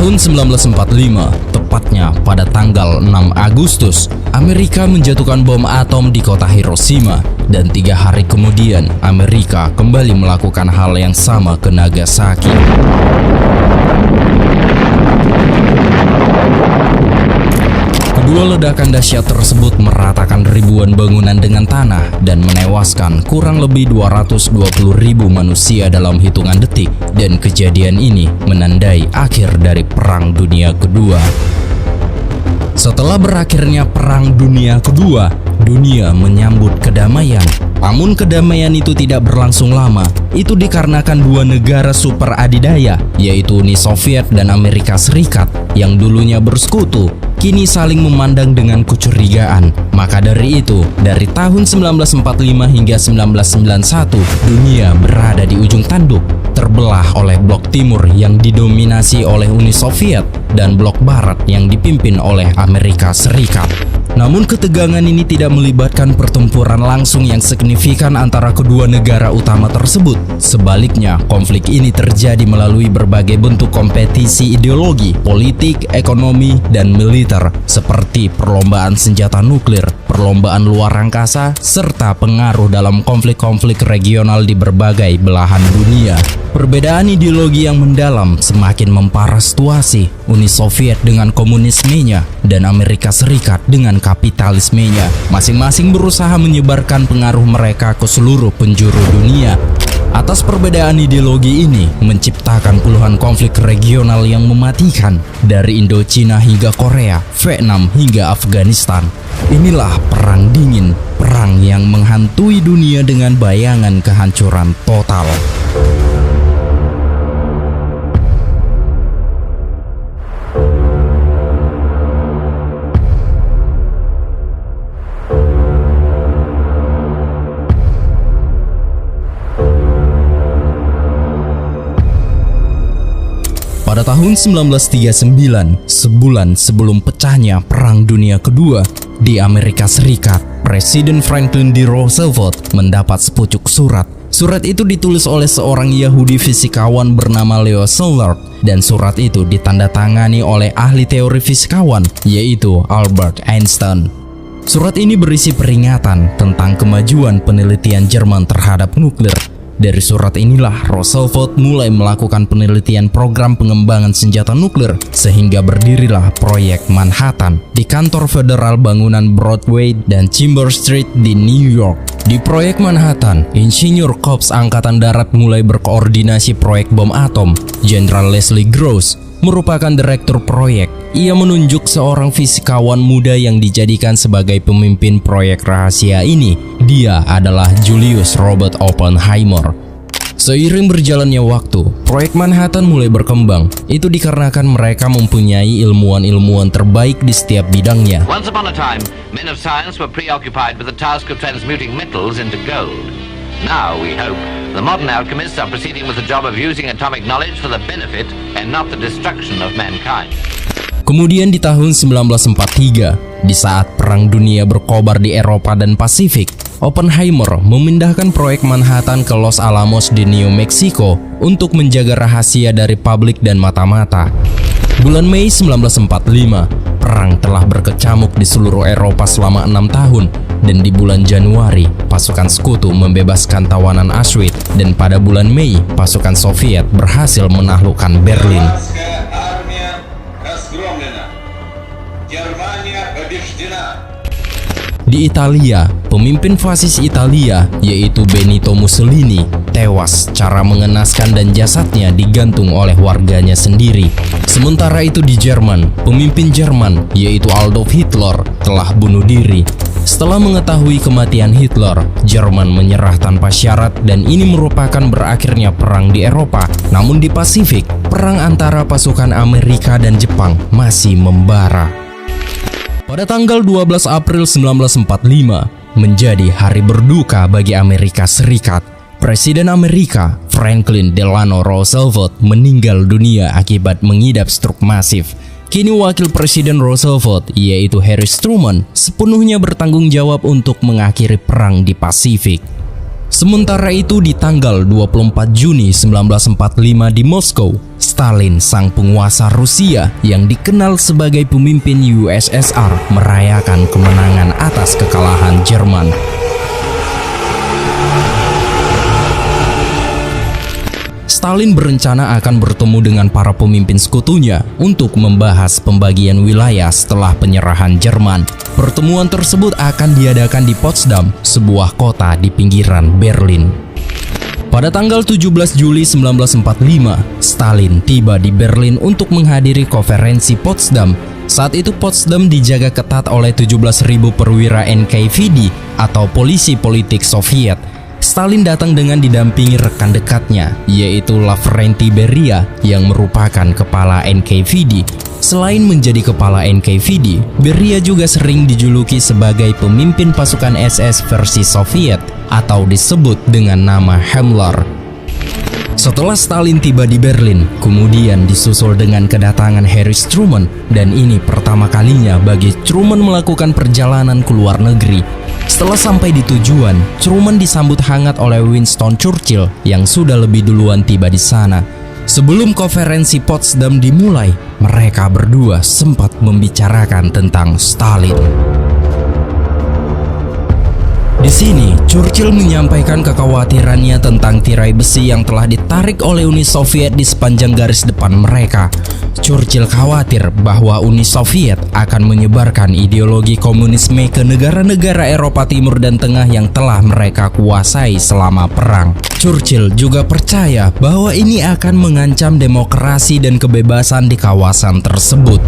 tahun 1945, tepatnya pada tanggal 6 Agustus, Amerika menjatuhkan bom atom di kota Hiroshima. Dan 3 hari kemudian, Amerika kembali melakukan hal yang sama ke Nagasaki. Kedua ledakan dahsyat tersebut meratakan ribuan bangunan dengan tanah dan menewaskan kurang lebih 220.000 manusia dalam hitungan detik, dan kejadian ini menandai akhir dari Perang Dunia Kedua. Setelah berakhirnya Perang Dunia Kedua, dunia menyambut kedamaian. Namun kedamaian itu tidak berlangsung lama. Itu dikarenakan dua negara super adidaya, yaitu Uni Soviet dan Amerika Serikat, yang dulunya bersekutu, kini saling memandang dengan kecurigaan. Maka dari itu, dari tahun 1945 hingga 1991, dunia berada di ujung tanduk, terbelah oleh blok timur yang didominasi oleh Uni Soviet dan blok barat yang dipimpin oleh Amerika Serikat. Namun ketegangan ini tidak melibatkan pertempuran langsung yang signifikan antara kedua negara utama tersebut. Sebaliknya, konflik ini terjadi melalui berbagai bentuk kompetisi ideologi, politik, ekonomi, dan militer, seperti perlombaan senjata nuklir, perlombaan luar angkasa, serta pengaruh dalam konflik-konflik regional di berbagai belahan dunia. Perbedaan ideologi yang mendalam semakin memparah situasi. Uni Soviet dengan komunismenya dan Amerika Serikat dengan kapitalismenya masing-masing berusaha menyebarkan pengaruh mereka ke seluruh penjuru dunia. Atas perbedaan ideologi ini menciptakan puluhan konflik regional yang mematikan, dari Indochina hingga Korea, Vietnam hingga Afghanistan. Inilah perang dingin, perang yang menghantui dunia dengan bayangan kehancuran total. Pada tahun 1939, sebulan sebelum pecahnya Perang Dunia Kedua, di Amerika Serikat, Presiden Franklin D. Roosevelt mendapat sepucuk surat. Surat itu ditulis oleh seorang Yahudi fisikawan bernama Leo Szilard, dan surat itu ditandatangani oleh ahli teori fisikawan, yaitu Albert Einstein. Surat ini berisi peringatan tentang kemajuan penelitian Jerman terhadap nuklir. Dari surat inilah Roosevelt mulai melakukan penelitian program pengembangan senjata nuklir, sehingga berdirilah proyek Manhattan di kantor federal bangunan Broadway dan Chambers Street di New York. Di proyek Manhattan, Insinyur Korps Angkatan Darat mulai berkoordinasi proyek bom atom. Jenderal Leslie Gross merupakan direktur proyek. Ia menunjuk seorang fisikawan muda yang dijadikan sebagai pemimpin proyek rahasia ini. Dia adalah Julius Robert Oppenheimer. Seiring berjalannya waktu, proyek Manhattan mulai berkembang. Itu dikarenakan mereka mempunyai ilmuwan-ilmuwan terbaik di setiap bidangnya. Once upon a time, men of science were preoccupied with the task of transmuting metals into gold. Now, we hope, the modern alchemists are proceeding with the job of using atomic knowledge for the benefit and not the destruction of mankind. Kemudian di tahun 1943, di saat Perang Dunia berkobar di Eropa dan Pasifik, Oppenheimer memindahkan proyek Manhattan ke Los Alamos di New Mexico untuk menjaga rahasia dari publik dan mata-mata. Bulan Mei 1945, perang telah berkecamuk di seluruh Eropa selama 6 tahun, dan di bulan Januari, pasukan sekutu membebaskan tawanan Auschwitz, dan pada bulan Mei, pasukan Soviet berhasil menaklukkan Berlin. Di Italia, pemimpin fasis Italia, yaitu Benito Mussolini, tewas secara mengenaskan dan jasadnya digantung oleh warganya sendiri. Sementara itu di Jerman, pemimpin Jerman, yaitu Adolf Hitler, telah bunuh diri. Setelah mengetahui kematian Hitler, Jerman menyerah tanpa syarat, dan ini merupakan berakhirnya perang di Eropa. Namun di Pasifik, perang antara pasukan Amerika dan Jepang masih membara. Pada tanggal 12 April 1945, menjadi hari berduka bagi Amerika Serikat. Presiden Amerika, Franklin Delano Roosevelt, meninggal dunia akibat mengidap stroke masif. Kini wakil Presiden Roosevelt, yaitu Harry Truman, sepenuhnya bertanggung jawab untuk mengakhiri perang di Pasifik. Sementara itu di tanggal 24 Juni 1945 di Moskow, Stalin, sang penguasa Rusia yang dikenal sebagai pemimpin USSR, merayakan kemenangan atas kekalahan Jerman. Stalin berencana akan bertemu dengan para pemimpin sekutunya untuk membahas pembagian wilayah setelah penyerahan Jerman. Pertemuan tersebut akan diadakan di Potsdam, sebuah kota di pinggiran Berlin. Pada tanggal 17 Juli 1945, Stalin tiba di Berlin untuk menghadiri konferensi Potsdam. Saat itu Potsdam dijaga ketat oleh 17.000 perwira NKVD atau polisi politik Soviet. Stalin datang dengan didampingi rekan dekatnya, yaitu Lavrenti Beria yang merupakan kepala NKVD. Selain menjadi kepala NKVD, Beria juga sering dijuluki sebagai pemimpin pasukan SS versi Soviet atau disebut dengan nama Himmler. Setelah Stalin tiba di Berlin, kemudian disusul dengan kedatangan Harry Truman, dan ini pertama kalinya bagi Truman melakukan perjalanan ke luar negeri. Setelah sampai di tujuan, Truman disambut hangat oleh Winston Churchill yang sudah lebih duluan tiba di sana. Sebelum konferensi Potsdam dimulai, mereka berdua sempat membicarakan tentang Stalin. Di sini, Churchill menyampaikan kekhawatirannya tentang tirai besi yang telah ditarik oleh Uni Soviet di sepanjang garis depan mereka. Churchill khawatir bahwa Uni Soviet akan menyebarkan ideologi komunisme ke negara-negara Eropa Timur dan Tengah yang telah mereka kuasai selama perang. Churchill juga percaya bahwa ini akan mengancam demokrasi dan kebebasan di kawasan tersebut.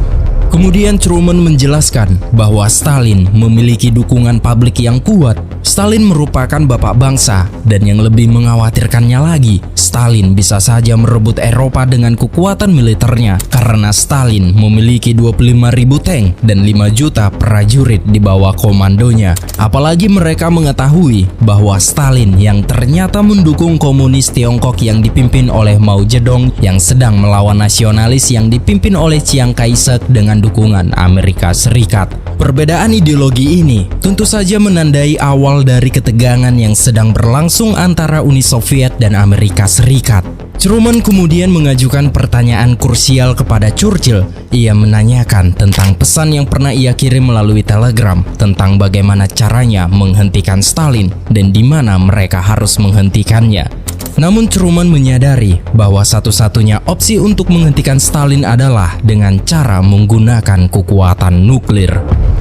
Kemudian Truman menjelaskan bahwa Stalin memiliki dukungan publik yang kuat. Stalin merupakan bapak bangsa, dan yang lebih mengkhawatirkannya lagi, Stalin bisa saja merebut Eropa dengan kekuatan militernya karena Stalin memiliki 25.000 tank dan 5 juta prajurit di bawah komandonya. Apalagi mereka mengetahui bahwa Stalin yang ternyata mendukung komunis Tiongkok yang dipimpin oleh Mao Zedong yang sedang melawan nasionalis yang dipimpin oleh Chiang Kai-shek dengan dukungan Amerika Serikat. Perbedaan ideologi ini tentu saja menandai awal dari ketegangan yang sedang berlangsung antara Uni Soviet dan Amerika Serikat. Truman kemudian mengajukan pertanyaan krusial kepada Churchill. Ia menanyakan tentang pesan yang pernah ia kirim melalui telegram tentang bagaimana caranya menghentikan Stalin dan di mana mereka harus menghentikannya. Namun Truman menyadari bahwa satu-satunya opsi untuk menghentikan Stalin adalah dengan cara menggunakan kekuatan nuklir.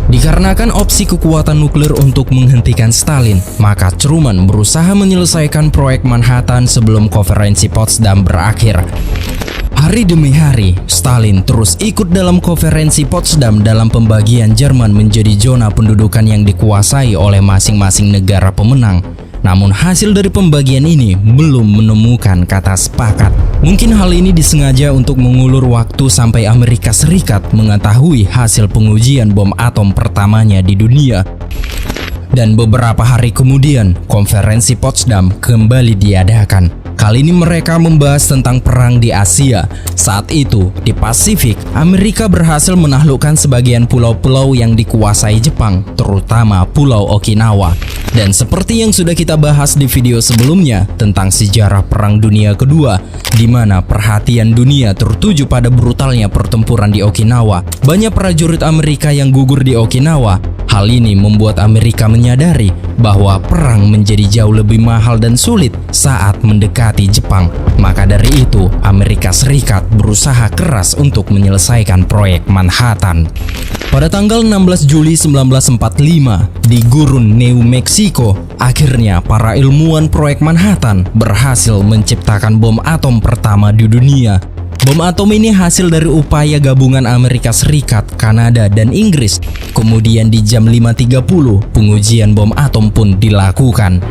Dikarenakan opsi kekuatan nuklir untuk menghentikan Stalin, maka Truman berusaha menyelesaikan proyek Manhattan sebelum konferensi Potsdam berakhir. Hari demi hari, Stalin terus ikut dalam konferensi Potsdam dalam pembagian Jerman menjadi zona pendudukan yang dikuasai oleh masing-masing negara pemenang. Namun hasil dari pembagian ini belum menemukan kata sepakat. Mungkin hal ini disengaja untuk mengulur waktu sampai Amerika Serikat mengetahui hasil pengujian bom atom pertamanya di dunia. Dan beberapa hari kemudian, konferensi Potsdam kembali diadakan. Kali ini mereka membahas tentang perang di Asia. Saat itu, di Pasifik, Amerika berhasil menaklukkan sebagian pulau-pulau yang dikuasai Jepang, terutama Pulau Okinawa. Dan seperti yang sudah kita bahas di video sebelumnya tentang sejarah Perang Dunia Kedua, di mana perhatian dunia tertuju pada brutalnya pertempuran di Okinawa, banyak prajurit Amerika yang gugur di Okinawa. Hal ini membuat Amerika menyadari bahwa perang menjadi jauh lebih mahal dan sulit saat mendekati Jepang. Maka dari itu, Amerika Serikat berusaha keras untuk menyelesaikan proyek Manhattan. Pada tanggal 16 Juli 1945, di gurun New Mexico, akhirnya para ilmuwan proyek Manhattan berhasil menciptakan bom atom pertama di dunia. Bom atom ini hasil dari upaya gabungan Amerika Serikat, Kanada, dan Inggris. Kemudian di jam 5.30, pengujian bom atom pun dilakukan.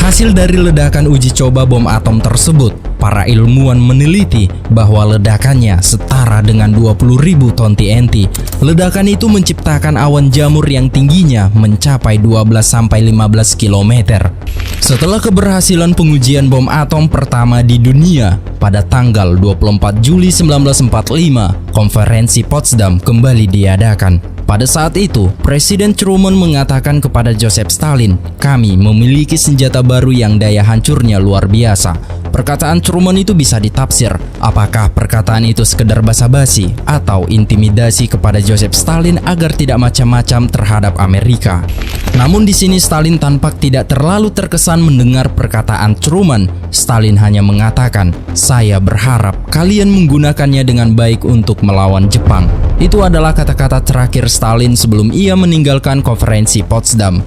Hasil dari ledakan uji coba bom atom tersebut, para ilmuwan meneliti bahwa ledakannya setara dengan 20.000 ton TNT. Ledakan itu menciptakan awan jamur yang tingginya mencapai 12-15 km. Setelah keberhasilan pengujian bom atom pertama di dunia, pada tanggal 24 Juli 1945, konferensi Potsdam kembali diadakan. Pada saat itu, Presiden Truman mengatakan kepada Joseph Stalin, "Kami memiliki senjata baru yang daya hancurnya luar biasa." Perkataan Truman itu bisa ditafsir, apakah perkataan itu sekedar basa-basi atau intimidasi kepada Joseph Stalin agar tidak macam-macam terhadap Amerika. Namun di sini Stalin tampak tidak terlalu terkesan mendengar perkataan Truman. Stalin hanya mengatakan, "Saya berharap kalian menggunakannya dengan baik untuk melawan Jepang." Itu adalah kata-kata terakhir Stalin sebelum ia meninggalkan konferensi Potsdam.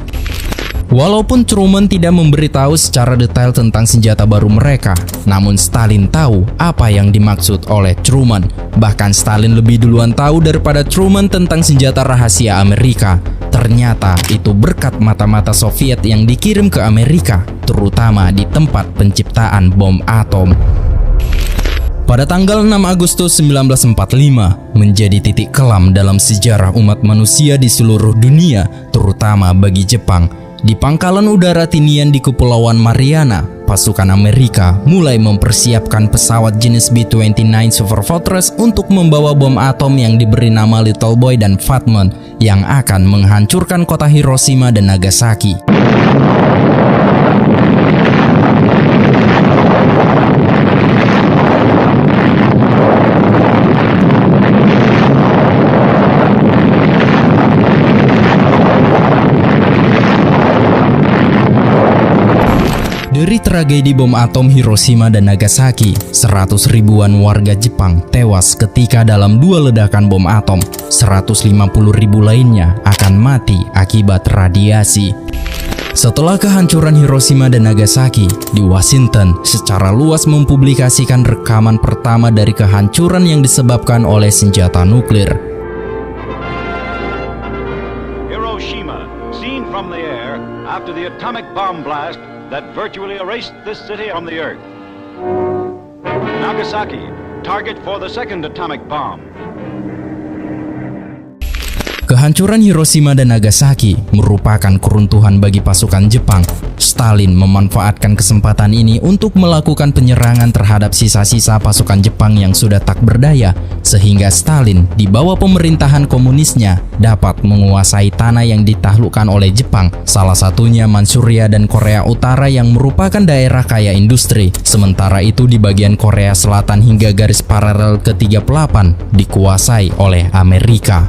Walaupun Truman tidak memberitahu secara detail tentang senjata baru mereka, namun Stalin tahu apa yang dimaksud oleh Truman. Bahkan Stalin lebih duluan tahu daripada Truman tentang senjata rahasia Amerika. Ternyata itu berkat mata-mata Soviet yang dikirim ke Amerika, terutama di tempat penciptaan bom atom. Pada tanggal 6 Agustus 1945 menjadi titik kelam dalam sejarah umat manusia di seluruh dunia, terutama bagi Jepang. Di pangkalan udara Tinian di Kepulauan Mariana, pasukan Amerika mulai mempersiapkan pesawat jenis B-29 Super Fortress untuk membawa bom atom yang diberi nama Little Boy dan Fat Man yang akan menghancurkan kota Hiroshima dan Nagasaki. Dari tragedi bom atom Hiroshima dan Nagasaki, 100 ribuan warga Jepang tewas ketika dalam 2 ledakan bom atom. 150 ribu lainnya akan mati akibat radiasi. Setelah kehancuran Hiroshima dan Nagasaki, di Washington secara luas mempublikasikan rekaman pertama dari kehancuran yang disebabkan oleh senjata nuklir. Hiroshima, seen from the air after the atomic bomb blast that virtually erased this city from the earth. Nagasaki, target for the second atomic bomb. Kehancuran Hiroshima dan Nagasaki merupakan keruntuhan bagi pasukan Jepang. Stalin memanfaatkan kesempatan ini untuk melakukan penyerangan terhadap sisa-sisa pasukan Jepang yang sudah tak berdaya, sehingga Stalin di bawah pemerintahan komunisnya dapat menguasai tanah yang ditaklukkan oleh Jepang, salah satunya Manchuria dan Korea Utara yang merupakan daerah kaya industri. Sementara itu di bagian Korea Selatan hingga garis paralel ke-38 dikuasai oleh Amerika.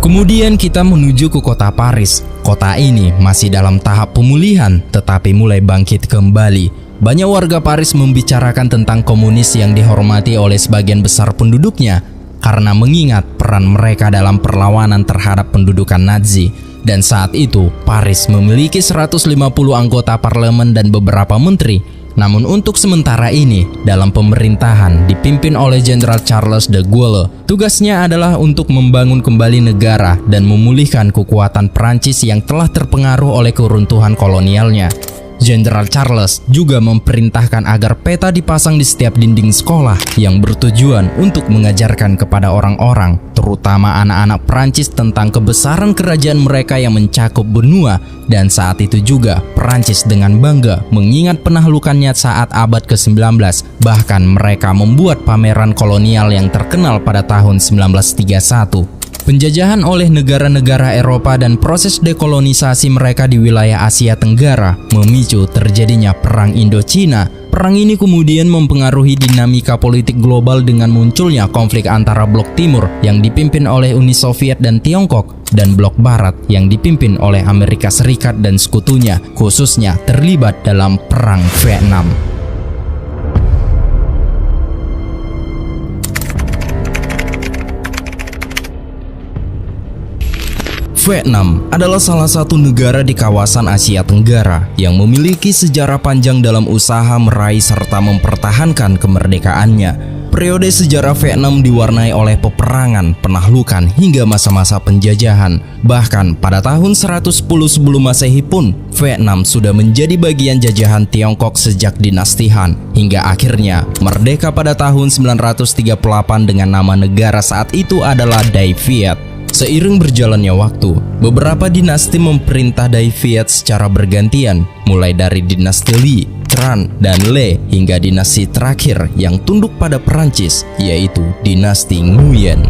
Kemudian kita menuju ke kota Paris. Kota ini masih dalam tahap pemulihan tetapi mulai bangkit kembali. Banyak warga Paris membicarakan tentang komunis yang dihormati oleh sebagian besar penduduknya karena mengingat peran mereka dalam perlawanan terhadap pendudukan Nazi. Dan saat itu Paris memiliki 150 anggota parlemen dan beberapa menteri. Namun untuk sementara ini, dalam pemerintahan dipimpin oleh Jenderal Charles de Gaulle, tugasnya adalah untuk membangun kembali negara dan memulihkan kekuatan Prancis yang telah terpengaruh oleh keruntuhan kolonialnya. Jenderal Charles juga memerintahkan agar peta dipasang di setiap dinding sekolah yang bertujuan untuk mengajarkan kepada orang-orang, terutama anak-anak Prancis tentang kebesaran kerajaan mereka yang mencakup benua. Dan saat itu juga Prancis dengan bangga mengingat penaklukannya saat abad ke-19. Bahkan mereka membuat pameran kolonial yang terkenal pada tahun 1931. Penjajahan oleh negara-negara Eropa dan proses dekolonisasi mereka di wilayah Asia Tenggara memicu terjadinya Perang Indochina. Perang ini kemudian mempengaruhi dinamika politik global dengan munculnya konflik antara Blok Timur yang dipimpin oleh Uni Soviet dan Tiongkok dan Blok Barat yang dipimpin oleh Amerika Serikat dan sekutunya, khususnya terlibat dalam Perang Vietnam. Vietnam adalah salah satu negara di kawasan Asia Tenggara yang memiliki sejarah panjang dalam usaha meraih serta mempertahankan kemerdekaannya. Periode sejarah Vietnam diwarnai oleh peperangan, penaklukan, hingga masa-masa penjajahan. Bahkan pada tahun 110 sebelum Masehi pun, Vietnam sudah menjadi bagian jajahan Tiongkok sejak dinasti Han, hingga akhirnya merdeka pada tahun 938 dengan nama negara saat itu adalah Dai Viet. Seiring berjalannya waktu, beberapa dinasti memerintah Dai Viet secara bergantian, mulai dari dinasti Li, Tran, dan Le hingga dinasti terakhir yang tunduk pada Perancis, yaitu dinasti Nguyen.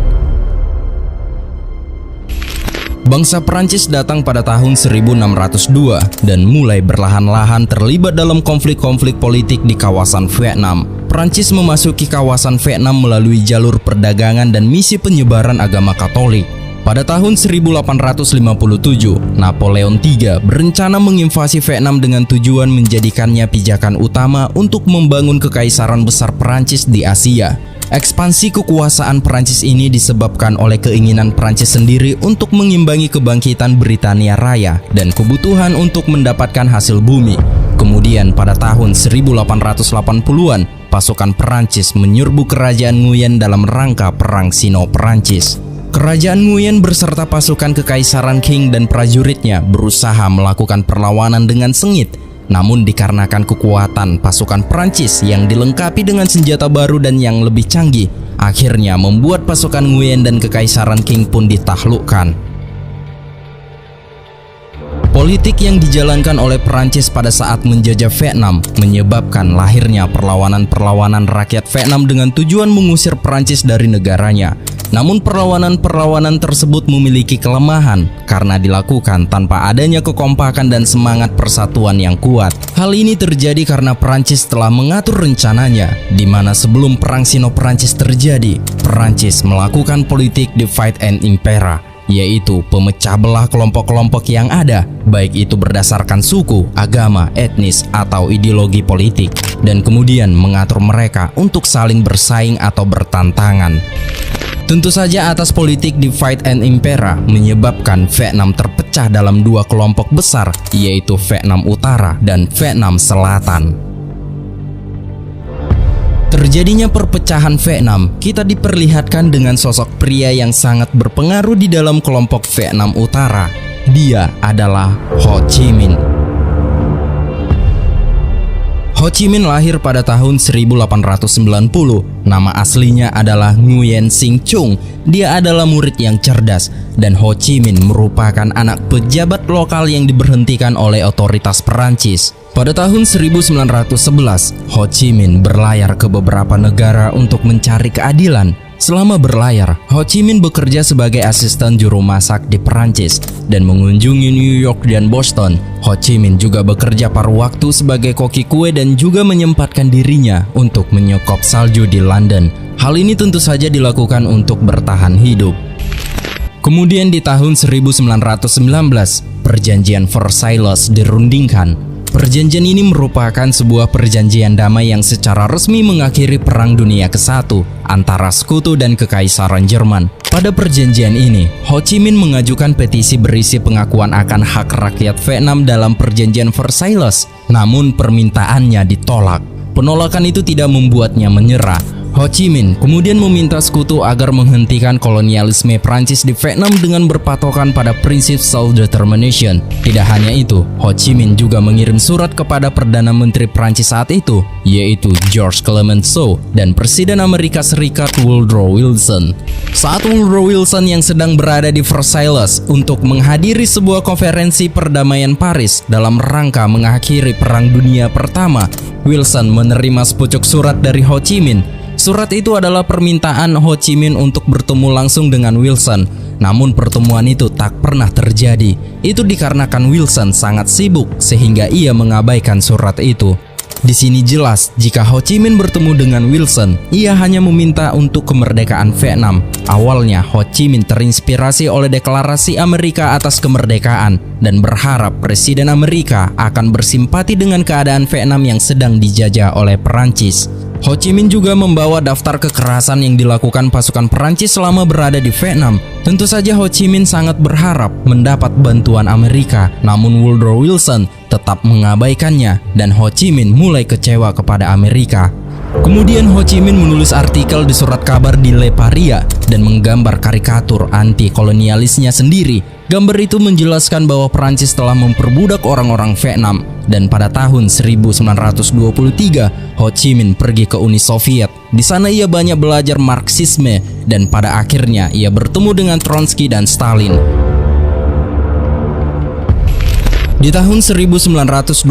Bangsa Perancis datang pada tahun 1602 dan mulai berlahan-lahan terlibat dalam konflik-konflik politik di kawasan Vietnam. Perancis memasuki kawasan Vietnam melalui jalur perdagangan dan misi penyebaran agama Katolik. Pada tahun 1857, Napoleon III berencana menginvasi Vietnam dengan tujuan menjadikannya pijakan utama untuk membangun kekaisaran besar Perancis di Asia. Ekspansi kekuasaan Perancis ini disebabkan oleh keinginan Perancis sendiri untuk mengimbangi kebangkitan Britania Raya dan kebutuhan untuk mendapatkan hasil bumi. Kemudian pada tahun 1880-an, pasukan Perancis menyerbu kerajaan Nguyen dalam rangka Perang Sino-Perancis. Kerajaan Nguyen beserta pasukan kekaisaran Qing dan prajuritnya berusaha melakukan perlawanan dengan sengit. Namun dikarenakan kekuatan pasukan Perancis yang dilengkapi dengan senjata baru dan yang lebih canggih, akhirnya membuat pasukan Nguyen dan kekaisaran Qing pun ditaklukkan. Politik yang dijalankan oleh Perancis pada saat menjajah Vietnam menyebabkan lahirnya perlawanan-perlawanan rakyat Vietnam dengan tujuan mengusir Perancis dari negaranya. Namun perlawanan-perlawanan tersebut memiliki kelemahan karena dilakukan tanpa adanya kekompakan dan semangat persatuan yang kuat. Hal ini terjadi karena Perancis telah mengatur rencananya, di mana sebelum Perang Sino-Perancis terjadi, Perancis melakukan politik divide and impera, yaitu pemecah belah kelompok-kelompok yang ada, baik itu berdasarkan suku, agama, etnis, atau ideologi politik, dan kemudian mengatur mereka untuk saling bersaing atau bertantangan. Tentu saja atas politik divide and impera menyebabkan Vietnam terpecah dalam dua kelompok besar, yaitu Vietnam Utara dan Vietnam Selatan. Terjadinya perpecahan Vietnam, kita diperlihatkan dengan sosok pria yang sangat berpengaruh di dalam kelompok Vietnam Utara. Dia adalah Ho Chi Minh. Ho Chi Minh lahir pada tahun 1890. Nama aslinya adalah Nguyen Sinh Chung. Dia adalah murid yang cerdas, dan Ho Chi Minh merupakan anak pejabat lokal yang diberhentikan oleh otoritas Perancis. Pada tahun 1911, Ho Chi Minh berlayar ke beberapa negara untuk mencari keadilan. Selama berlayar, Ho Chi Minh bekerja sebagai asisten juru masak di Perancis dan mengunjungi New York dan Boston. Ho Chi Minh juga bekerja paruh waktu sebagai koki kue dan juga menyempatkan dirinya untuk menyekop salju di London. Hal ini tentu saja dilakukan untuk bertahan hidup. Kemudian di tahun 1919, Perjanjian Versailles dirundingkan. Perjanjian ini merupakan sebuah perjanjian damai yang secara resmi mengakhiri Perang Dunia ke-1 antara Sekutu dan Kekaisaran Jerman. Pada perjanjian ini, Ho Chi Minh mengajukan petisi berisi pengakuan akan hak rakyat Vietnam dalam Perjanjian Versailles. Namun permintaannya ditolak. Penolakan itu tidak membuatnya menyerah. Ho Chi Minh kemudian meminta Sekutu agar menghentikan kolonialisme Prancis di Vietnam dengan berpatokan pada prinsip self-determination. Tidak hanya itu, Ho Chi Minh juga mengirim surat kepada Perdana Menteri Prancis saat itu, yaitu Georges Clemenceau, dan Presiden Amerika Serikat Woodrow Wilson. Saat Woodrow Wilson yang sedang berada di Versailles untuk menghadiri sebuah konferensi perdamaian Paris dalam rangka mengakhiri Perang Dunia Pertama, Wilson menerima sepucuk surat dari Ho Chi Minh. Surat itu adalah permintaan Ho Chi Minh untuk bertemu langsung dengan Wilson. Namun pertemuan itu tak pernah terjadi. Itu dikarenakan Wilson sangat sibuk sehingga ia mengabaikan surat itu. Di sini jelas jika Ho Chi Minh bertemu dengan Wilson, ia hanya meminta untuk kemerdekaan Vietnam. Awalnya Ho Chi Minh terinspirasi oleh deklarasi Amerika atas kemerdekaan dan berharap Presiden Amerika akan bersimpati dengan keadaan Vietnam yang sedang dijajah oleh Perancis. Ho Chi Minh juga membawa daftar kekerasan yang dilakukan pasukan Perancis selama berada di Vietnam. Tentu saja Ho Chi Minh sangat berharap mendapat bantuan Amerika, namun Woodrow Wilson tetap mengabaikannya dan Ho Chi Minh mulai kecewa kepada Amerika. Kemudian Ho Chi Minh menulis artikel di surat kabar di Le Paria dan menggambar karikatur anti-kolonialisnya sendiri. Gambar itu menjelaskan bahwa Prancis telah memperbudak orang-orang Vietnam, dan pada tahun 1923 Ho Chi Minh pergi ke Uni Soviet. Di sana ia banyak belajar Marxisme dan pada akhirnya ia bertemu dengan Trotsky dan Stalin. Di tahun 1924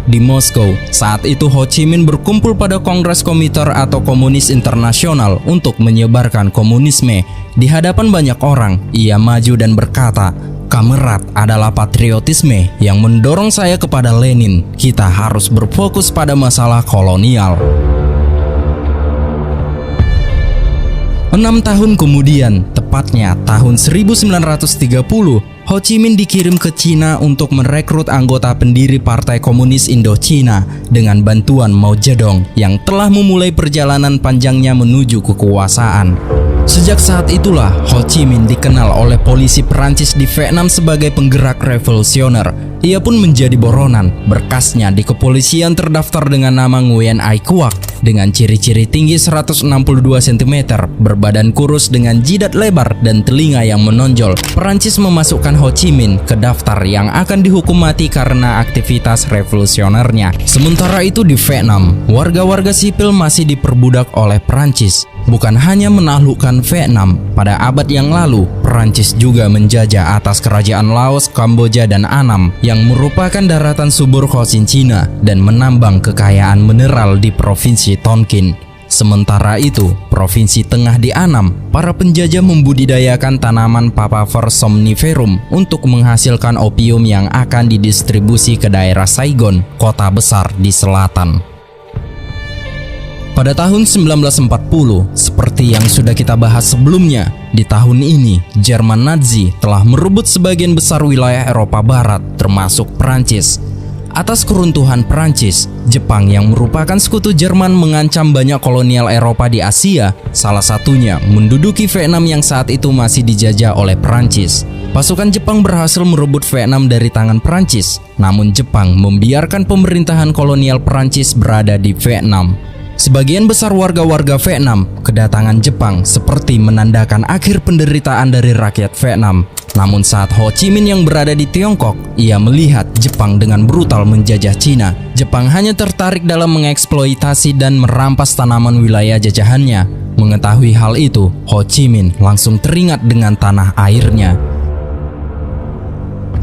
di Moskow, saat itu Ho Chi Minh berkumpul pada Kongres Komiter atau Komunis Internasional untuk menyebarkan komunisme. Di hadapan banyak orang, ia maju dan berkata, "Kamerat adalah patriotisme yang mendorong saya kepada Lenin. Kita harus berfokus pada masalah kolonial." 6 tahun kemudian, tepatnya tahun 1930, Ho Chi Minh dikirim ke Cina untuk merekrut anggota pendiri Partai Komunis Indochina dengan bantuan Mao Zedong yang telah memulai perjalanan panjangnya menuju kekuasaan. Sejak saat itulah Ho Chi Minh dikenal oleh polisi Perancis di Vietnam sebagai penggerak revolusioner. Ia pun menjadi buronan. Berkasnya di kepolisian terdaftar dengan nama Nguyen Ai Quoc dengan ciri-ciri tinggi 162 cm, berbadan kurus dengan jidat lebar dan telinga yang menonjol. Perancis memasukkan Ho Chi Minh ke daftar yang akan dihukum mati karena aktivitas revolusionernya. Sementara itu di Vietnam, warga-warga sipil masih diperbudak oleh Perancis. Bukan hanya menaklukkan Vietnam, pada abad yang lalu, Perancis juga menjajah atas kerajaan Laos, Kamboja, dan Annam yang merupakan daratan subur Cochinchina dan menambang kekayaan mineral di Provinsi Tonkin. Sementara itu, Provinsi Tengah di Annam, para penjajah membudidayakan tanaman Papaver somniferum untuk menghasilkan opium yang akan didistribusi ke daerah Saigon, kota besar di selatan. Pada tahun 1940, seperti yang sudah kita bahas sebelumnya, di tahun ini Jerman Nazi telah merebut sebagian besar wilayah Eropa Barat, termasuk Prancis. Atas keruntuhan Prancis, Jepang yang merupakan sekutu Jerman mengancam banyak kolonial Eropa di Asia, salah satunya menduduki Vietnam yang saat itu masih dijajah oleh Prancis. Pasukan Jepang berhasil merebut Vietnam dari tangan Prancis, namun Jepang membiarkan pemerintahan kolonial Prancis berada di Vietnam. Sebagian besar warga-warga Vietnam, kedatangan Jepang seperti menandakan akhir penderitaan dari rakyat Vietnam. Namun saat Ho Chi Minh yang berada di Tiongkok, ia melihat Jepang dengan brutal menjajah Cina. Jepang hanya tertarik dalam mengeksploitasi dan merampas tanaman wilayah jajahannya. Mengetahui hal itu, Ho Chi Minh langsung teringat dengan tanah airnya.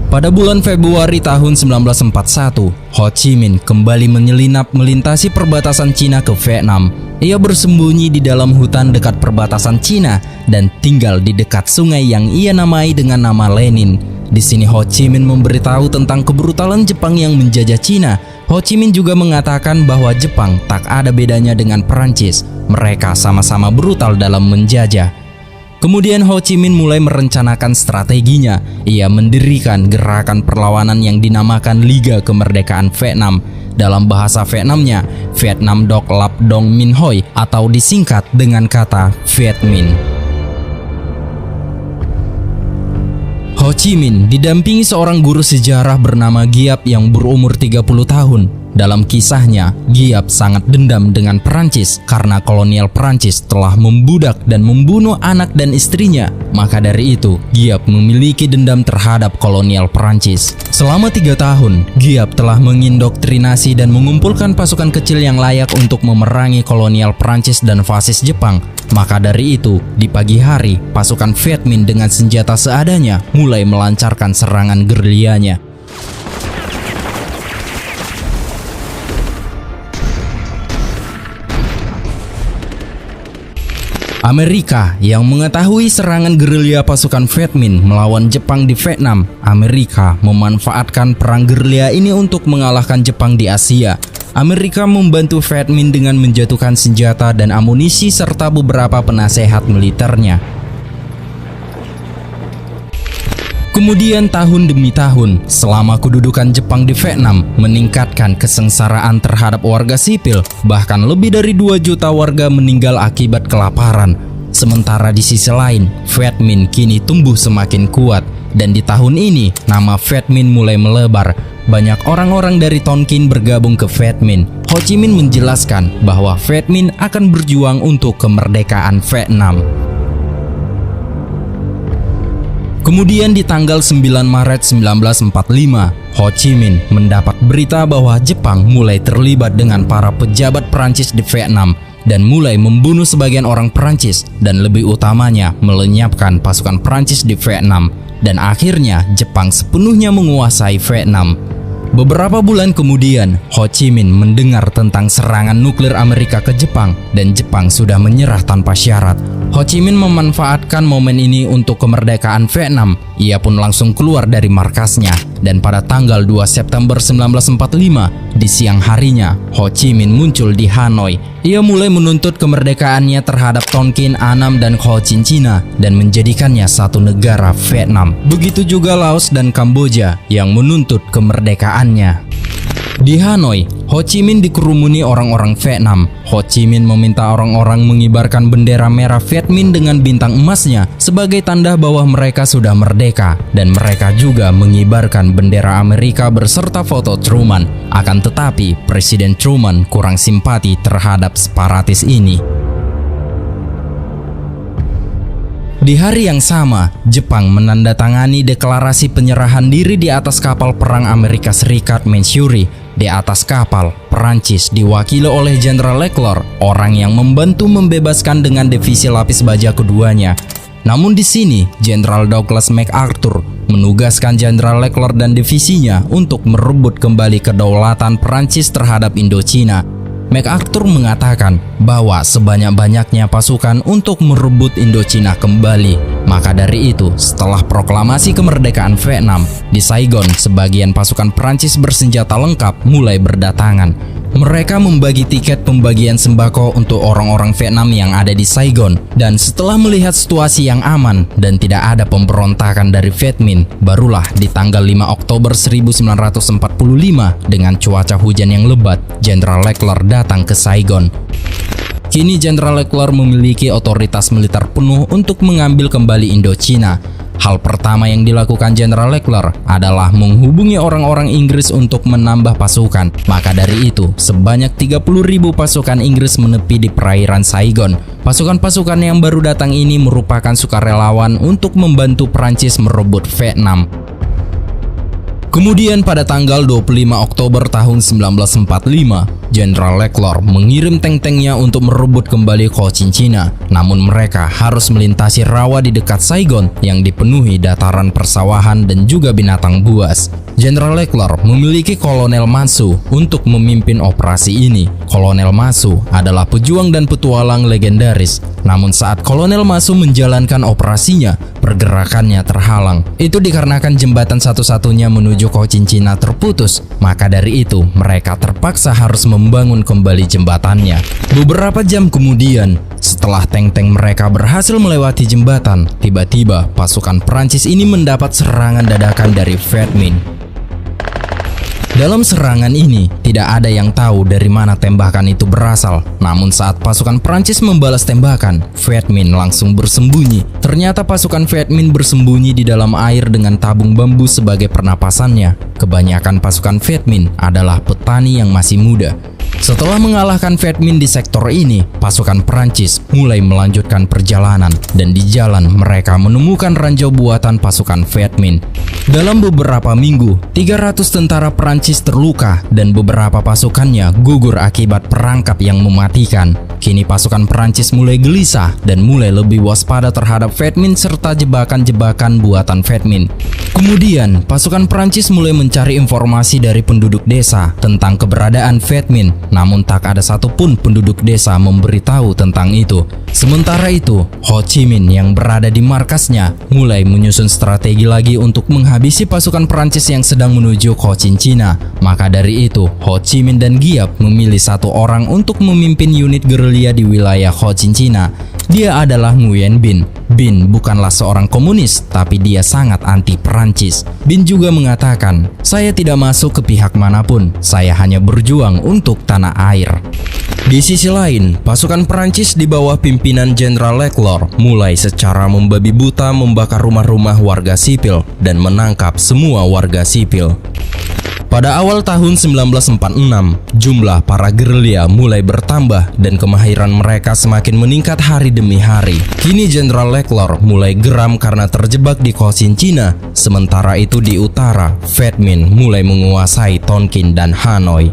Pada bulan Februari tahun 1941, Ho Chi Minh kembali menyelinap melintasi perbatasan Cina ke Vietnam. Ia bersembunyi di dalam hutan dekat perbatasan Cina dan tinggal di dekat sungai yang ia namai dengan nama Lenin. Di sini Ho Chi Minh memberitahu tentang kebrutalan Jepang yang menjajah Cina. Ho Chi Minh juga mengatakan bahwa Jepang tak ada bedanya dengan Perancis. Mereka sama-sama brutal dalam menjajah. Kemudian Ho Chi Minh mulai merencanakan strateginya. Ia mendirikan gerakan perlawanan yang dinamakan Liga Kemerdekaan Vietnam. Dalam bahasa Vietnamnya, Vietnam Doc Lap Dong Minh Hoi atau disingkat dengan kata Viet Minh. Ho Chi Minh didampingi seorang guru sejarah bernama Giap yang berumur 30 tahun. Dalam kisahnya, Giap sangat dendam dengan Perancis karena kolonial Perancis telah membudak dan membunuh anak dan istrinya. Maka dari itu, Giap memiliki dendam terhadap kolonial Perancis. Selama 3 tahun, Giap telah mengindoktrinasi dan mengumpulkan pasukan kecil yang layak untuk memerangi kolonial Perancis dan fasis Jepang. Maka dari itu, di pagi hari, pasukan Viet Minh dengan senjata seadanya mulai melancarkan serangan gerilyanya. Amerika yang mengetahui serangan gerilya pasukan Viet Minh melawan Jepang di Vietnam, Amerika memanfaatkan perang gerilya ini untuk mengalahkan Jepang di Asia. Amerika membantu Viet Minh dengan menjatuhkan senjata dan amunisi serta beberapa penasehat militernya. Kemudian tahun demi tahun, selama kedudukan Jepang di Vietnam meningkatkan kesengsaraan terhadap warga sipil, bahkan lebih dari 2 juta warga meninggal akibat kelaparan. Sementara di sisi lain, Viet Minh kini tumbuh semakin kuat. Dan di tahun ini, nama Viet Minh mulai melebar. Banyak orang-orang dari Tonkin bergabung ke Viet Minh. Ho Chi Minh menjelaskan bahwa Viet Minh akan berjuang untuk kemerdekaan Vietnam. Kemudian di tanggal 9 Maret 1945, Ho Chi Minh mendapat berita bahwa Jepang mulai terlibat dengan para pejabat Perancis di Vietnam dan mulai membunuh sebagian orang Perancis dan lebih utamanya melenyapkan pasukan Perancis di Vietnam, dan akhirnya Jepang sepenuhnya menguasai Vietnam. Beberapa bulan kemudian, Ho Chi Minh mendengar tentang serangan nuklir Amerika ke Jepang dan Jepang sudah menyerah tanpa syarat. Ho Chi Minh memanfaatkan momen ini untuk kemerdekaan Vietnam. Ia pun langsung keluar dari markasnya dan pada tanggal 2 September 1945 di siang harinya, Ho Chi Minh muncul di Hanoi. Ia mulai menuntut kemerdekaannya terhadap Tonkin, Annam, dan Cochin Cina dan menjadikannya satu negara Vietnam. Begitu juga Laos dan Kamboja yang menuntut kemerdekaannya. Di Hanoi, Ho Chi Minh dikerumuni orang-orang Vietnam. Ho Chi Minh meminta orang-orang mengibarkan bendera merah Viet Minh dengan bintang emasnya sebagai tanda bahwa mereka sudah merdeka, dan mereka juga mengibarkan bendera Amerika berserta foto Truman. Akan tetapi, Presiden Truman kurang simpati terhadap separatis ini. Di hari yang sama, Jepang menandatangani deklarasi penyerahan diri di atas kapal perang Amerika Serikat Manchuria. Di atas kapal, Perancis diwakili oleh Jenderal Leclerc, orang yang membantu membebaskan dengan divisi lapis baja keduanya. Namun di sini, Jenderal Douglas MacArthur menugaskan Jenderal Leclerc dan divisinya untuk merebut kembali kedaulatan Perancis terhadap Indochina. MacArthur mengatakan bahwa sebanyak-banyaknya pasukan untuk merebut Indochina kembali. Maka dari itu, setelah proklamasi kemerdekaan Vietnam, di Saigon sebagian pasukan Perancis bersenjata lengkap mulai berdatangan. Mereka membagi tiket pembagian sembako untuk orang-orang Vietnam yang ada di Saigon. Dan setelah melihat situasi yang aman dan tidak ada pemberontakan dari Viet Minh, barulah di tanggal 5 Oktober 1945 dengan cuaca hujan yang lebat, Jenderal Leclerc datang ke Saigon. Kini Jenderal Leclerc memiliki otoritas militer penuh untuk mengambil kembali Indochina. Hal pertama yang dilakukan Jenderal Leclerc adalah menghubungi orang-orang Inggris untuk menambah pasukan. Maka dari itu, sebanyak 30.000 pasukan Inggris menepi di perairan Saigon. Pasukan-pasukan yang baru datang ini merupakan sukarelawan untuk membantu Perancis merebut Vietnam. Kemudian pada tanggal 25 Oktober tahun 1945, Jenderal Leclerc mengirim tank-tanknya untuk merebut kembali Cochin Cina. Namun mereka harus melintasi rawa di dekat Saigon yang dipenuhi dataran persawahan dan juga binatang buas. Jenderal Leclerc memiliki Kolonel Masu untuk memimpin operasi ini. Kolonel Masu adalah pejuang dan petualang legendaris. Namun saat Kolonel Masu menjalankan operasinya, pergerakannya terhalang. Itu dikarenakan jembatan satu-satunya menuju Cochin Cina terputus. Maka dari itu, mereka terpaksa harus membangun kembali jembatannya. Beberapa jam kemudian, setelah tank-tank mereka berhasil melewati jembatan, tiba-tiba pasukan Perancis ini mendapat serangan dadakan dari Viet Minh. Dalam serangan ini, tidak ada yang tahu dari mana tembakan itu berasal. Namun saat pasukan Perancis membalas tembakan, Viet Minh langsung bersembunyi. Ternyata pasukan Viet Minh bersembunyi di dalam air dengan tabung bambu sebagai pernapasannya. Kebanyakan pasukan Viet Minh adalah petani yang masih muda. Setelah mengalahkan Viet Minh di sektor ini, pasukan Perancis mulai melanjutkan perjalanan dan di jalan mereka menemukan ranjau buatan pasukan Viet Minh. Dalam beberapa minggu, 300 tentara Perancis terluka dan beberapa pasukannya gugur akibat perangkap yang mematikan. Kini pasukan Perancis mulai gelisah dan mulai lebih waspada terhadap Viet Minh serta jebakan-jebakan buatan Viet Minh. Kemudian, pasukan Perancis mulai mencari informasi dari penduduk desa tentang keberadaan Viet Minh. Namun tak ada satupun penduduk desa memberitahu tentang itu. Sementara itu, Ho Chi Minh yang berada di markasnya mulai menyusun strategi lagi untuk menghabisi pasukan Perancis yang sedang menuju Cochin Cina. Maka dari itu, Ho Chi Minh dan Giap memilih satu orang untuk memimpin unit gerilya di wilayah Cochin Cina. Dia adalah Nguyen Binh. Binh bukanlah seorang komunis, tapi dia sangat anti Perancis. Binh juga mengatakan, "Saya tidak masuk ke pihak manapun, saya hanya berjuang untuk tanah air." Di sisi lain, pasukan Prancis di bawah pimpinan Jenderal Leclerc mulai secara membabi buta membakar rumah-rumah warga sipil dan menangkap semua warga sipil. Pada awal tahun 1946, jumlah para gerilya mulai bertambah dan kemahiran mereka semakin meningkat hari demi hari. Kini Jenderal Leclerc mulai geram karena terjebak di Cochin, Cina. Sementara itu di utara, Viet Minh mulai menguasai Tonkin dan Hanoi.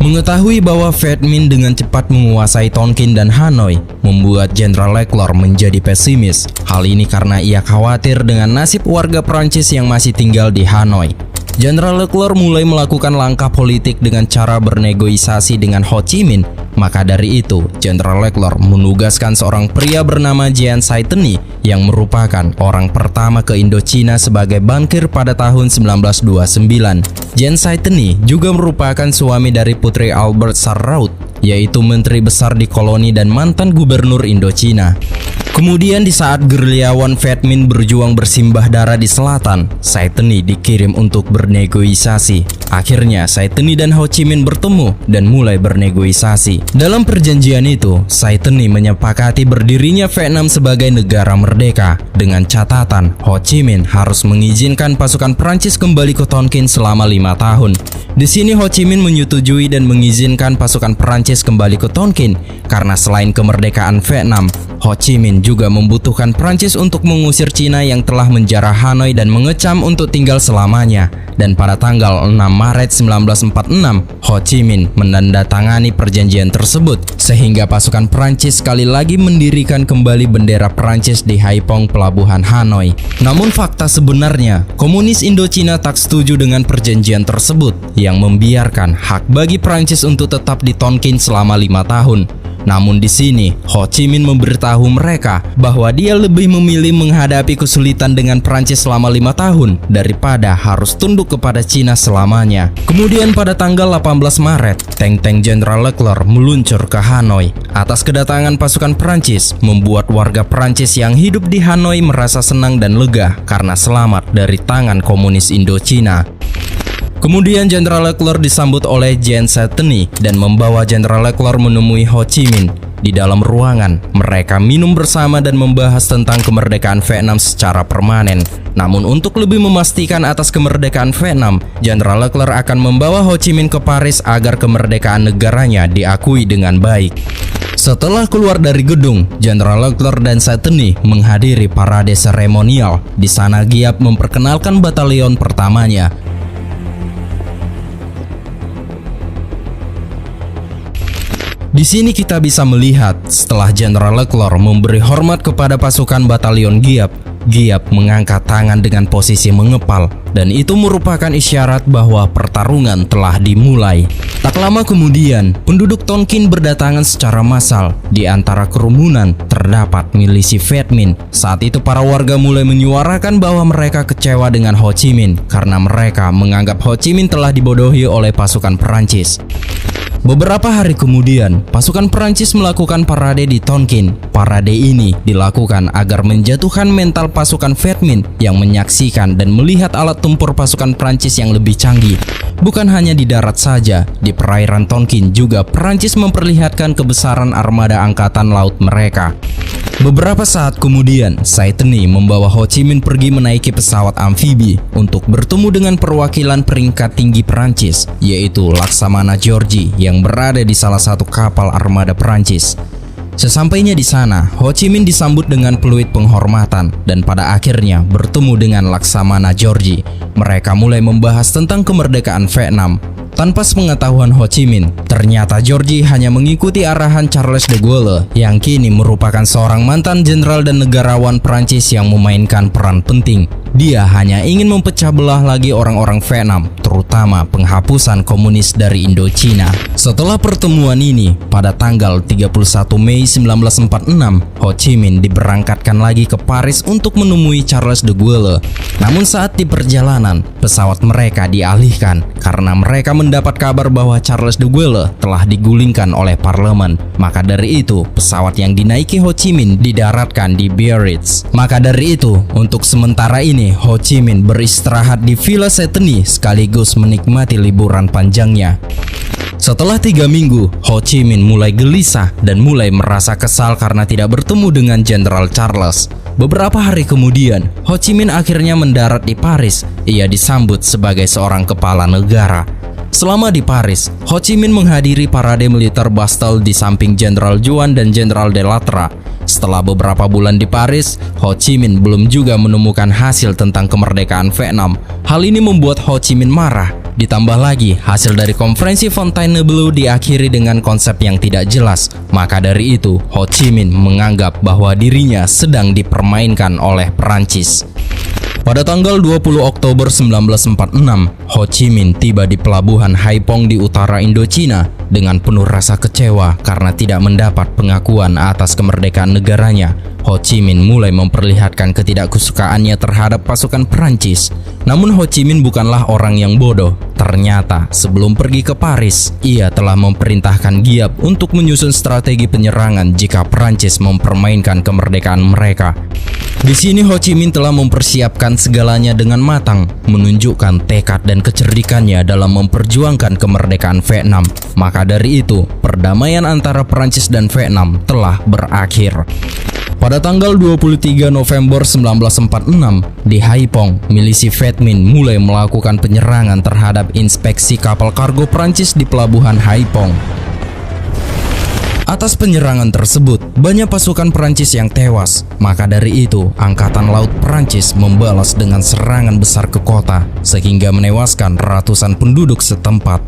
Mengetahui bahwa Viet Minh dengan cepat menguasai Tonkin dan Hanoi membuat Jenderal Leclerc menjadi pesimis. Hal ini karena ia khawatir dengan nasib warga Prancis yang masih tinggal di Hanoi. Jenderal Leclerc mulai melakukan langkah politik dengan cara bernegosiasi dengan Ho Chi Minh. Maka dari itu, Jenderal Leclerc menugaskan seorang pria bernama Jean Saiteny yang merupakan orang pertama ke Indochina sebagai bankir pada tahun 1929. Jean Saiteny juga merupakan suami dari Putri Albert Sarraut, yaitu menteri besar di koloni dan mantan gubernur Indochina. Kemudian di saat gerilyawan Viet Minh berjuang bersimbah darah di selatan, Saiteny dikirim untuk bernegosiasi. Akhirnya Saiteny dan Ho Chi Minh bertemu dan mulai bernegosiasi. Dalam perjanjian itu, Saiteny menyepakati berdirinya Vietnam sebagai negara merdeka dengan catatan Ho Chi Minh harus mengizinkan pasukan Prancis kembali ke Tonkin selama 5 tahun. Di sini Ho Chi Minh menyetujui dan mengizinkan pasukan Prancis kembali ke Tonkin karena selain kemerdekaan Vietnam, Ho Chi Minh juga membutuhkan Prancis untuk mengusir Cina yang telah menjarah Hanoi dan mengecam untuk tinggal selamanya. Dan pada tanggal 6 Maret 1946, Ho Chi Minh menandatangani perjanjian tersebut sehingga pasukan Prancis sekali lagi mendirikan kembali bendera Prancis di Haiphong, pelabuhan Hanoi. Namun fakta sebenarnya, komunis Indochina tak setuju dengan perjanjian tersebut yang membiarkan hak bagi Prancis untuk tetap di Tonkin selama 5 tahun. Namun di sini, Ho Chi Minh memberitahu mereka bahwa dia lebih memilih menghadapi kesulitan dengan Prancis selama 5 tahun daripada harus tunduk kepada Cina selamanya. Kemudian pada tanggal 18 Maret, tank-tank Jenderal Leclerc meluncur ke Hanoi. Atas kedatangan pasukan Prancis, membuat warga Prancis yang hidup di Hanoi merasa senang dan lega karena selamat dari tangan komunis Indochina. Kemudian Jenderal Leclerc disambut oleh Jean Saiteny dan membawa Jenderal Leclerc menemui Ho Chi Minh. Di dalam ruangan, mereka minum bersama dan membahas tentang kemerdekaan Vietnam secara permanen. Namun untuk lebih memastikan atas kemerdekaan Vietnam, Jenderal Leclerc akan membawa Ho Chi Minh ke Paris agar kemerdekaan negaranya diakui dengan baik. Setelah keluar dari gedung, Jenderal Leclerc dan Saiteny menghadiri parade seremonial. Di sana Giap memperkenalkan batalion pertamanya. Di sini kita bisa melihat setelah Jenderal Leclerc memberi hormat kepada pasukan batalion Giap, Giap mengangkat tangan dengan posisi mengepal dan itu merupakan isyarat bahwa pertarungan telah dimulai. Tak lama kemudian, penduduk Tonkin berdatangan secara massal. Di antara kerumunan terdapat milisi Viet Minh. Saat itu para warga mulai menyuarakan bahwa mereka kecewa dengan Ho Chi Minh karena mereka menganggap Ho Chi Minh telah dibodohi oleh pasukan Perancis. Beberapa hari kemudian, pasukan Perancis melakukan parade di Tonkin. Parade ini dilakukan agar menjatuhkan mental pasukan Viet Minh yang menyaksikan dan melihat alat tempur pasukan Perancis yang lebih canggih. Bukan hanya di darat saja, di perairan Tonkin juga Perancis memperlihatkan kebesaran armada angkatan laut mereka. Beberapa saat kemudian, Saiteny membawa Ho Chi Minh pergi menaiki pesawat amfibi untuk bertemu dengan perwakilan peringkat tinggi Perancis, yaitu Laksamana Georgi yang berada di salah satu kapal armada Perancis. Sesampainya di sana, Ho Chi Minh disambut dengan peluit penghormatan dan pada akhirnya bertemu dengan Laksamana Georgi. Mereka mulai membahas tentang kemerdekaan Vietnam. Tanpa sepengetahuan Ho Chi Minh, ternyata Georgi hanya mengikuti arahan Charles de Gaulle yang kini merupakan seorang mantan jenderal dan negarawan Prancis yang memainkan peran penting. Dia hanya ingin memecah belah lagi orang-orang Vietnam, terutama penghapusan komunis dari Indochina. Setelah pertemuan ini, pada tanggal 31 Mei 1946, Ho Chi Minh diberangkatkan lagi ke Paris untuk menemui Charles de Gaulle. Namun saat di perjalanan, pesawat mereka dialihkan karena mereka mendapat kabar bahwa Charles de Gaulle telah digulingkan oleh parlemen. Maka dari itu, pesawat yang dinaiki Ho Chi Minh didaratkan di Biarritz. Maka dari itu, untuk sementara ini Ho Chi Minh beristirahat di Villa Saiteny sekaligus menikmati liburan panjangnya. Setelah 3 minggu, Ho Chi Minh mulai gelisah dan mulai merasa kesal karena tidak bertemu dengan Jenderal Charles. Beberapa hari kemudian, Ho Chi Minh akhirnya mendarat di Paris. Ia disambut sebagai seorang kepala negara. Selama di Paris, Ho Chi Minh menghadiri parade militer Bastille di samping Jenderal Juan dan Jenderal Delattre. Setelah beberapa bulan di Paris, Ho Chi Minh belum juga menemukan hasil tentang kemerdekaan Vietnam. Hal ini membuat Ho Chi Minh marah. Ditambah lagi, hasil dari konferensi Fontainebleau diakhiri dengan konsep yang tidak jelas. Maka dari itu, Ho Chi Minh menganggap bahwa dirinya sedang dipermainkan oleh Perancis. Pada tanggal 20 Oktober 1946, Ho Chi Minh tiba di pelabuhan Haiphong di utara Indochina dengan penuh rasa kecewa karena tidak mendapat pengakuan atas kemerdekaan negaranya. Ho Chi Minh mulai memperlihatkan ketidaksukaannya terhadap pasukan Perancis. Namun Ho Chi Minh bukanlah orang yang bodoh. Ternyata sebelum pergi ke Paris, ia telah memerintahkan Giap untuk menyusun strategi penyerangan jika Perancis mempermainkan kemerdekaan mereka. Di sini Ho Chi Minh telah mempersiapkan segalanya dengan matang, menunjukkan tekad dan kecerdikannya dalam memperjuangkan kemerdekaan Vietnam. Maka dari itu, perdamaian antara Perancis dan Vietnam telah berakhir. Pada tanggal 23 November 1946, di Haiphong, milisi Viet Minh mulai melakukan penyerangan terhadap inspeksi kapal kargo Prancis di pelabuhan Haiphong. Atas penyerangan tersebut, banyak pasukan Prancis yang tewas. Maka dari itu, Angkatan Laut Prancis membalas dengan serangan besar ke kota, sehingga menewaskan ratusan penduduk setempat.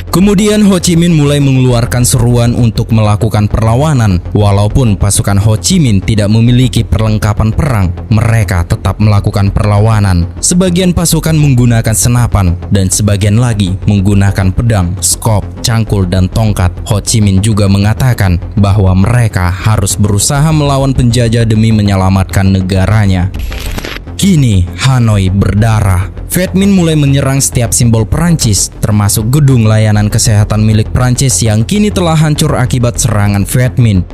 Kemudian Ho Chi Minh mulai mengeluarkan seruan untuk melakukan perlawanan. Walaupun pasukan Ho Chi Minh tidak memiliki perlengkapan perang, mereka tetap melakukan perlawanan. Sebagian pasukan menggunakan senapan dan sebagian lagi menggunakan pedang, skop, cangkul, dan tongkat. Ho Chi Minh juga mengatakan bahwa mereka harus berusaha melawan penjajah demi menyelamatkan negaranya. Kini Hanoi berdarah. Viet Minh mulai menyerang setiap simbol Perancis, termasuk gedung layanan kesehatan milik Perancis yang kini telah hancur akibat serangan Viet Minh.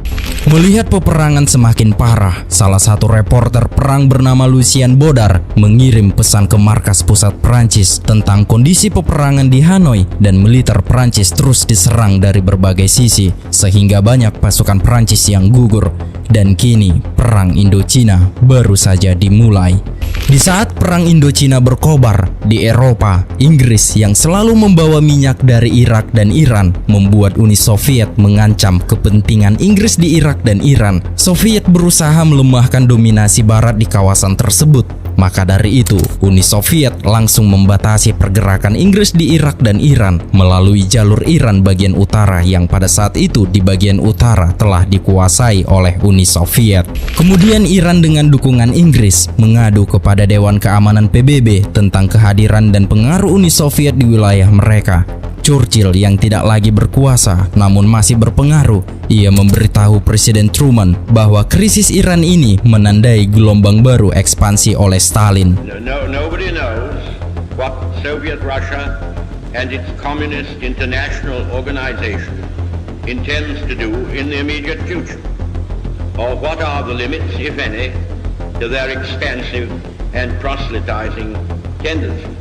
Melihat peperangan semakin parah, salah satu reporter perang bernama Lucien Baudard mengirim pesan ke markas pusat Perancis tentang kondisi peperangan di Hanoi dan militer Perancis terus diserang dari berbagai sisi, sehingga banyak pasukan Perancis yang gugur. Dan kini, Perang Indochina baru saja dimulai. Di saat Perang Indochina berkobar di Eropa, Inggris yang selalu membawa minyak dari Irak dan Iran membuat Uni Soviet mengancam kepentingan Inggris di Irak dan Iran. Soviet berusaha melemahkan dominasi Barat di kawasan tersebut. Maka dari itu, Uni Soviet langsung membatasi pergerakan Inggris di Irak dan Iran melalui jalur Iran bagian utara yang pada saat itu di bagian utara telah dikuasai oleh Uni Soviet. Kemudian Iran dengan dukungan Inggris mengadu kepada Dewan Keamanan PBB tentang kehadiran dan pengaruh Uni Soviet di wilayah mereka. Churchill yang tidak lagi berkuasa namun masih berpengaruh, ia memberitahu Presiden Truman bahwa krisis Iran ini menandai gelombang baru ekspansi oleh Stalin. Nobody knows what Soviet Russia and its Communist International Organization intends to do in the immediate future, or what are the limits, if any, to their expansive and proselytizing tendencies.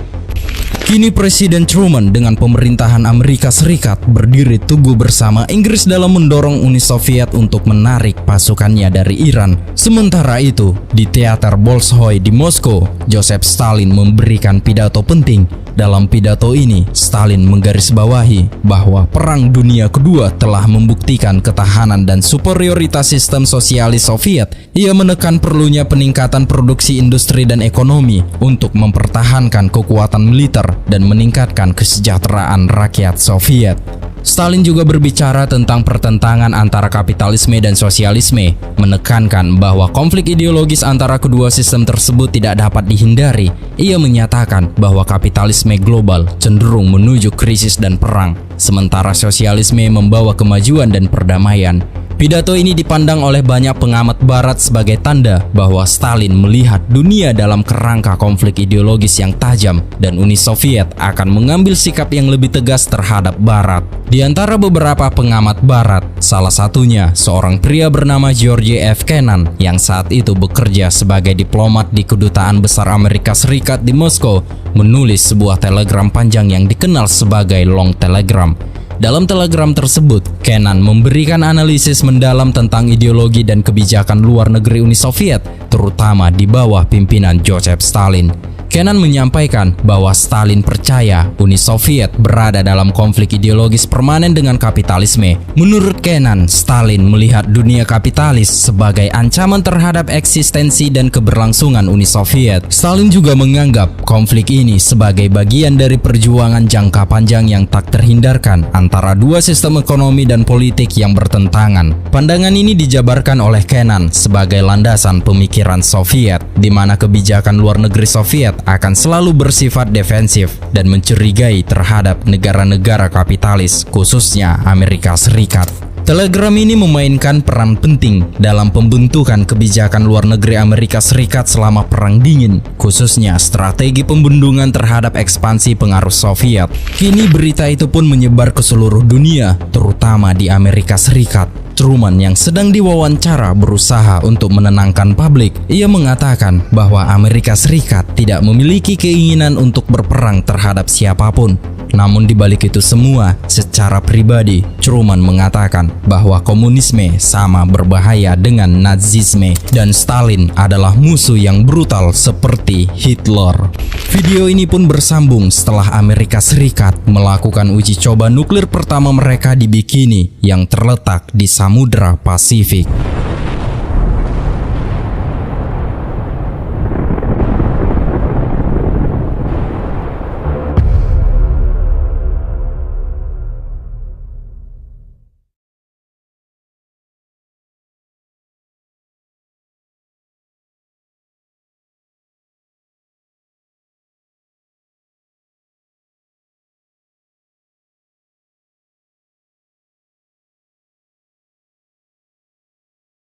Kini Presiden Truman dengan pemerintahan Amerika Serikat berdiri teguh bersama Inggris dalam mendorong Uni Soviet untuk menarik pasukannya dari Iran. Sementara itu, di Teater Bolshoi di Moskow, Joseph Stalin memberikan pidato penting. Dalam pidato ini, Stalin menggarisbawahi bahwa Perang Dunia Kedua telah membuktikan ketahanan dan superioritas sistem sosialis Soviet. Ia menekan perlunya peningkatan produksi industri dan ekonomi untuk mempertahankan kekuatan militer dan meningkatkan kesejahteraan rakyat Soviet. Stalin juga berbicara tentang pertentangan antara kapitalisme dan sosialisme, menekankan bahwa konflik ideologis antara kedua sistem tersebut tidak dapat dihindari. Ia menyatakan bahwa kapitalisme global cenderung menuju krisis dan perang, sementara sosialisme membawa kemajuan dan perdamaian. Pidato ini dipandang oleh banyak pengamat barat sebagai tanda bahwa Stalin melihat dunia dalam kerangka konflik ideologis yang tajam dan Uni Soviet akan mengambil sikap yang lebih tegas terhadap barat. Di antara beberapa pengamat barat, salah satunya seorang pria bernama George F. Kennan yang saat itu bekerja sebagai diplomat di Kedutaan Besar Amerika Serikat di Moskow, menulis sebuah telegram panjang yang dikenal sebagai Long Telegram. Dalam telegram tersebut, Kennan memberikan analisis mendalam tentang ideologi dan kebijakan luar negeri Uni Soviet, terutama di bawah pimpinan Joseph Stalin. Kennan menyampaikan bahwa Stalin percaya Uni Soviet berada dalam konflik ideologis permanen dengan kapitalisme. Menurut Kennan, Stalin melihat dunia kapitalis sebagai ancaman terhadap eksistensi dan keberlangsungan Uni Soviet. Stalin juga menganggap konflik ini sebagai bagian dari perjuangan jangka panjang yang tak terhindarkan antara dua sistem ekonomi dan politik yang bertentangan. Pandangan ini dijabarkan oleh Kennan sebagai landasan pemikiran Soviet, di mana kebijakan luar negeri Soviet akan selalu bersifat defensif dan mencurigai terhadap negara-negara kapitalis, khususnya Amerika Serikat. Telegram ini memainkan peran penting dalam pembentukan kebijakan luar negeri Amerika Serikat selama Perang Dingin, khususnya strategi pembendungan terhadap ekspansi pengaruh Soviet. Kini berita itu pun menyebar ke seluruh dunia, terutama di Amerika Serikat. Truman yang sedang diwawancara berusaha untuk menenangkan publik. Ia mengatakan bahwa Amerika Serikat tidak memiliki keinginan untuk berperang terhadap siapapun. Namun di balik itu semua, secara pribadi, Truman mengatakan bahwa komunisme sama berbahaya dengan Nazisme dan Stalin adalah musuh yang brutal seperti Hitler. Video ini pun bersambung setelah Amerika Serikat melakukan uji coba nuklir pertama mereka di Bikini yang terletak di Samudra Pasifik.